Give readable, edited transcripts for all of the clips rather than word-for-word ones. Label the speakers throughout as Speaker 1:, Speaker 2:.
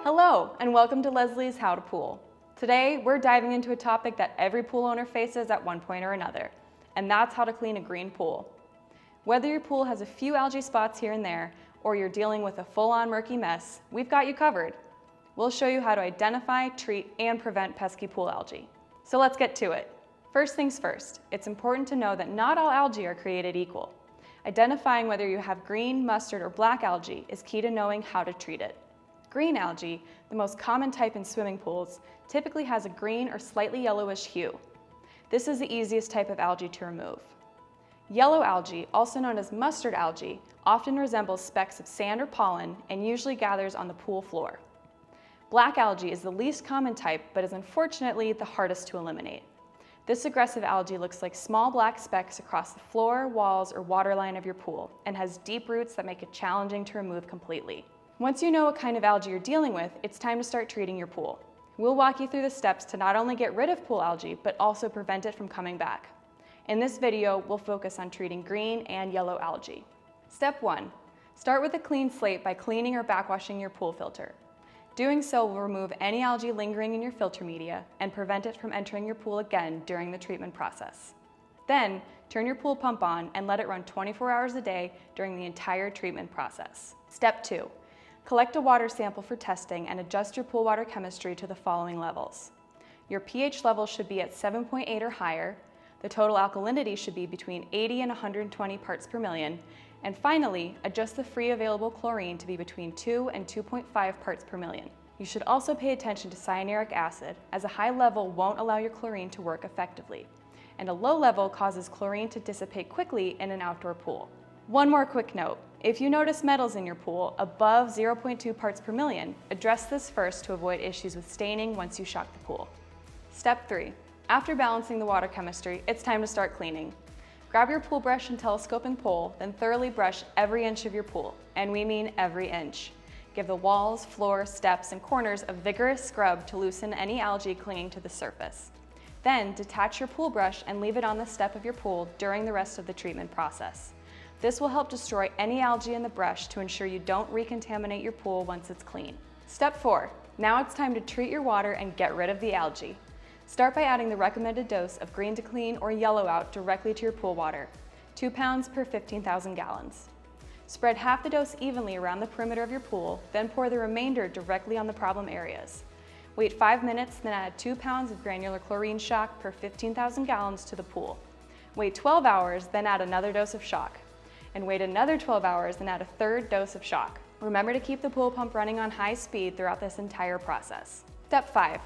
Speaker 1: Hello, and welcome to Leslie's How to Pool. Today, we're diving into a topic that every pool owner faces at one point or another, and that's how to clean a green pool. Whether your pool has a few algae spots here and there, or you're dealing with a full-on murky mess, we've got you covered. We'll show you how to identify, treat, and prevent pesky pool algae. So let's get to it. First things first, it's important to know that not all algae are created equal. Identifying whether you have green, mustard, or black algae is key to knowing how to treat it. Green algae, the most common type in swimming pools, typically has a green or slightly yellowish hue. This is the easiest type of algae to remove. Yellow algae, also known as mustard algae, often resembles specks of sand or pollen and usually gathers on the pool floor. Black algae is the least common type, but is unfortunately the hardest to eliminate. This aggressive algae looks like small black specks across the floor, walls, or waterline of your pool and has deep roots that make it challenging to remove completely. Once you know what kind of algae you're dealing with, it's time to start treating your pool. We'll walk you through the steps to not only get rid of pool algae, but also prevent it from coming back. In this video, we'll focus on treating green and yellow algae. Step 1. Start with a clean slate by cleaning or backwashing your pool filter. Doing so will remove any algae lingering in your filter media and prevent it from entering your pool again during the treatment process. Then, turn your pool pump on and let it run 24 hours a day during the entire treatment process. Step 2. Collect a water sample for testing and adjust your pool water chemistry to the following levels. Your pH level should be at 7.8 or higher, the total alkalinity should be between 80 and 120 parts per million, and finally, adjust the free available chlorine to be between 2 and 2.5 parts per million. You should also pay attention to cyanuric acid, as a high level won't allow your chlorine to work effectively, and a low level causes chlorine to dissipate quickly in an outdoor pool. One more quick note. If you notice metals in your pool above 0.2 parts per million, address this first to avoid issues with staining once you shock the pool. Step 3. After balancing the water chemistry, it's time to start cleaning. Grab your pool brush and telescoping pole, then thoroughly brush every inch of your pool, and we mean every inch. Give the walls, floor, steps, and corners a vigorous scrub to loosen any algae clinging to the surface. Then, detach your pool brush and leave it on the step of your pool during the rest of the treatment process. This will help destroy any algae in the brush to ensure you don't recontaminate your pool once it's clean. Step 4. Now it's time to treat your water and get rid of the algae. Start by adding the recommended dose of green to clean or yellow out directly to your pool water, 2 pounds per 15,000 gallons. Spread half the dose evenly around the perimeter of your pool, then pour the remainder directly on the problem areas. Wait 5 minutes, then add 2 pounds of granular chlorine shock per 15,000 gallons to the pool. Wait 12 hours, then add another dose of shock. And wait another 12 hours, then add a third dose of shock. Remember to keep the pool pump running on high speed throughout this entire process. Step 5.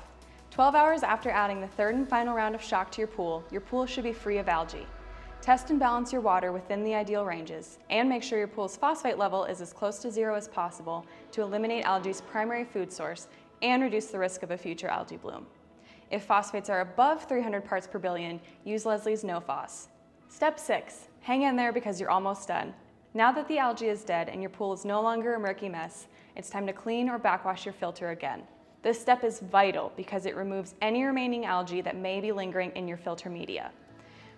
Speaker 1: 12 hours after adding the third and final round of shock to your pool should be free of algae. Test and balance your water within the ideal ranges, and make sure your pool's phosphate level is as close to zero as possible to eliminate algae's primary food source and reduce the risk of a future algae bloom. If phosphates are above 300 parts per billion, use Leslie's No Phos. Step 6. Hang in there because you're almost done. Now that the algae is dead and your pool is no longer a murky mess, it's time to clean or backwash your filter again. This step is vital because it removes any remaining algae that may be lingering in your filter media.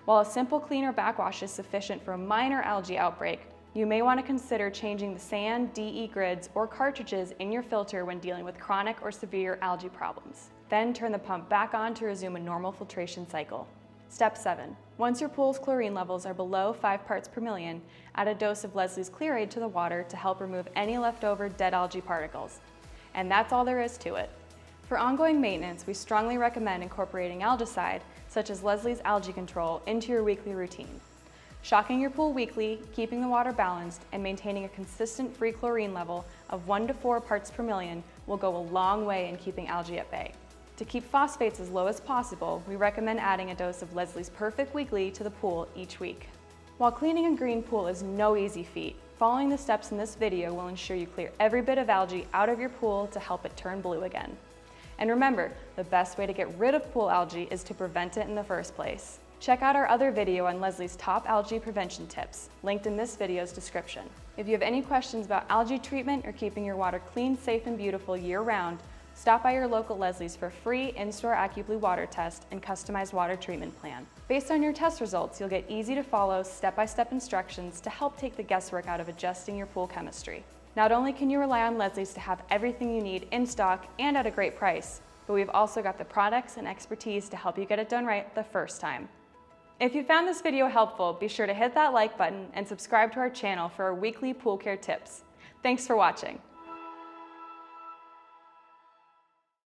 Speaker 1: While a simple clean or backwash is sufficient for a minor algae outbreak, you may want to consider changing the sand, DE grids, or cartridges in your filter when dealing with chronic or severe algae problems. Then turn the pump back on to resume a normal filtration cycle. Step 7. Once your pool's chlorine levels are below 5 parts per million, add a dose of Leslie's Clear Aid to the water to help remove any leftover dead algae particles. And that's all there is to it. For ongoing maintenance, we strongly recommend incorporating algicide, such as Leslie's Algae Control, into your weekly routine. Shocking your pool weekly, keeping the water balanced, and maintaining a consistent free chlorine level of 1 to 4 parts per million will go a long way in keeping algae at bay. To keep phosphates as low as possible, we recommend adding a dose of Leslie's Perfect Weekly to the pool each week. While cleaning a green pool is no easy feat, following the steps in this video will ensure you clear every bit of algae out of your pool to help it turn blue again. And remember, the best way to get rid of pool algae is to prevent it in the first place. Check out our other video on Leslie's top algae prevention tips, linked in this video's description. If you have any questions about algae treatment or keeping your water clean, safe, and beautiful year-round, stop by your local Leslie's for a free in-store AccuBlue water test and customized water treatment plan. Based on your test results, you'll get easy-to-follow, step-by-step instructions to help take the guesswork out of adjusting your pool chemistry. Not only can you rely on Leslie's to have everything you need in stock and at a great price, but we've also got the products and expertise to help you get it done right the first time. If you found this video helpful, be sure to hit that like button and subscribe to our channel for our weekly pool care tips. Thanks for watching.